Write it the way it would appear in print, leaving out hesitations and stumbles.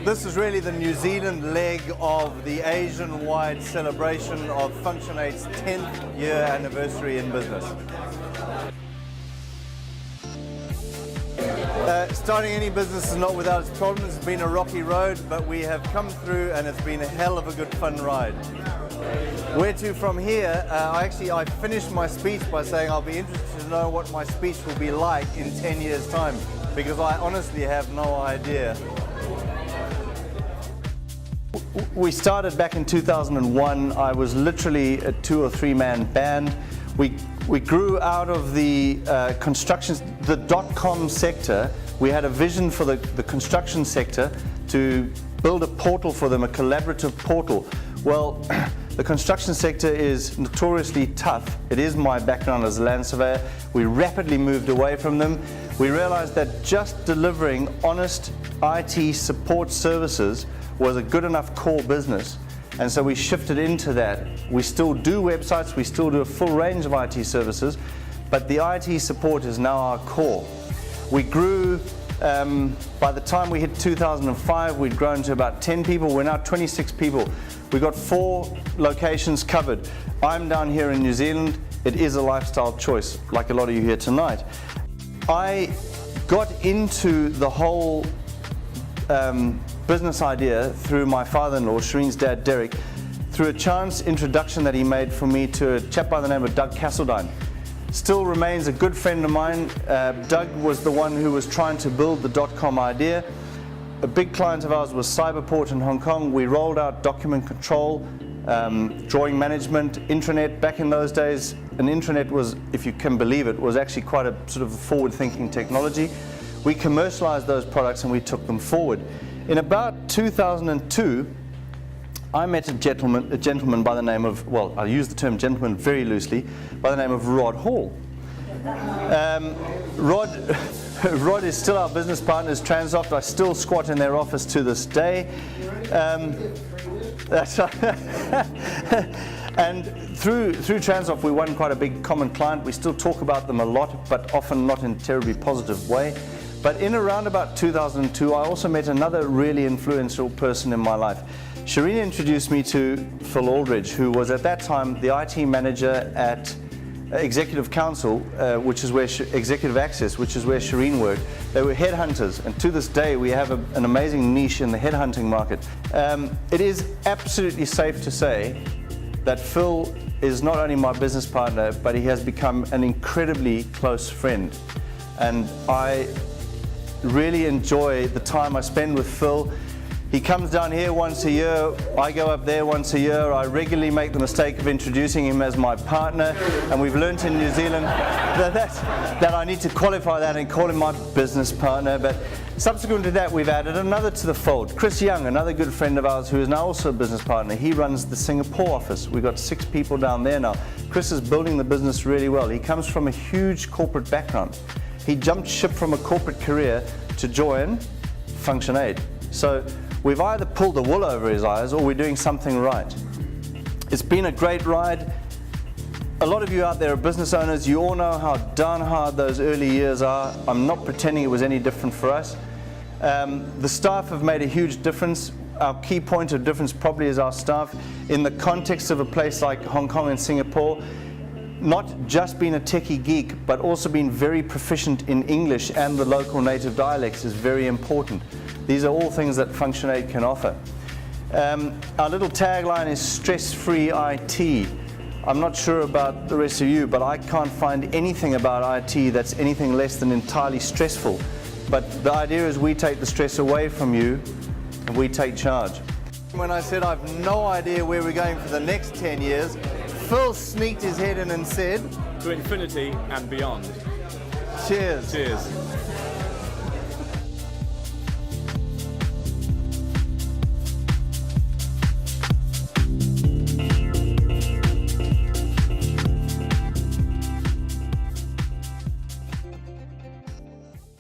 This is really the New Zealand leg of the Asian-wide celebration of FunctionEight's 10th year anniversary in business. Starting any business is not without its problems. It's been a rocky road, but we have come through and it's been a hell of a good fun ride. Where to from here? I finished my speech by saying I'll be interested to know what my speech will be like in 10 years' time, because I honestly have no idea. We started back in 2001. I was literally a 2 or 3 man band. We grew out of the the .com sector. We had a vision for the construction sector to build a portal for them, a collaborative portal. Well, the construction sector is notoriously tough. It is my background as a land surveyor. We rapidly moved away from them. We realized that just delivering honest IT support services was a good enough core business, and so we shifted into that. We still do websites, we still do a full range of IT services, but the IT support is now our core. We grew, by the time we hit 2005, we'd grown to about 10 people. We're now 26 people. We've got 4 locations covered. I'm down here in New Zealand. It is a lifestyle choice, like a lot of you here tonight. I got into the whole business idea through my father-in-law, Shireen's dad, Derek, through a chance introduction that he made for me to a chap by the name of Doug Castledine. Still remains a good friend of mine. Doug was the one who was trying to build the .com idea. A big client of ours was Cyberport in Hong Kong. We rolled out document control, drawing management, intranet. Back in those days, an intranet was, if you can believe it, was actually quite a sort of forward-thinking technology. We commercialized those products and we took them forward. In about 2002, I met a gentleman by the name of, well, I use the term gentleman very loosely, by the name of Rod Hall. Rod is still our business partner, is Transoft. I still squat in their office to this day. And through Transoft, we won quite a big common client. We still talk about them a lot, but often not in a terribly positive way. But in around about 2002, I also met another really influential person in my life. Shireen introduced me to Phil Aldridge, who was at that time the IT manager at Executive Council, which is where Executive Access, which is where Shireen worked. They were headhunters, and to this day we have an amazing niche in the headhunting market. It is absolutely safe to say that Phil is not only my business partner, but he has become an incredibly close friend. And I really enjoy the time I spend with Phil. He comes down here once a year, I go up there once a year. I regularly make the mistake of introducing him as my partner, and we've learnt in New Zealand that I need to qualify that and call him my business partner. But subsequent to that, we've added another to the fold. Chris Young, another good friend of ours who is now also a business partner. He runs the Singapore office. We've got 6 people down there now. Chris is building the business really well. He comes from a huge corporate background. He jumped ship from a corporate career to join FunctionEight. So we've either pulled the wool over his eyes or we're doing something right. It's been a great ride. A lot of you out there are business owners. You all know how darn hard those early years are. I'm not pretending it was any different for us. The staff have made a huge difference. Our key point of difference probably is our staff. In the context of a place like Hong Kong and Singapore, not just being a techie geek, but also being very proficient in English and the local native dialects is very important. These are all things that FunctionEight can offer. Our little tagline is stress-free IT. I'm not sure about the rest of you, but I can't find anything about IT that's anything less than entirely stressful. But the idea is we take the stress away from you and we take charge. When I said I've no idea where we're going for the next 10 years, Phil sneaked his head in and said, to infinity and beyond. Cheers. Cheers.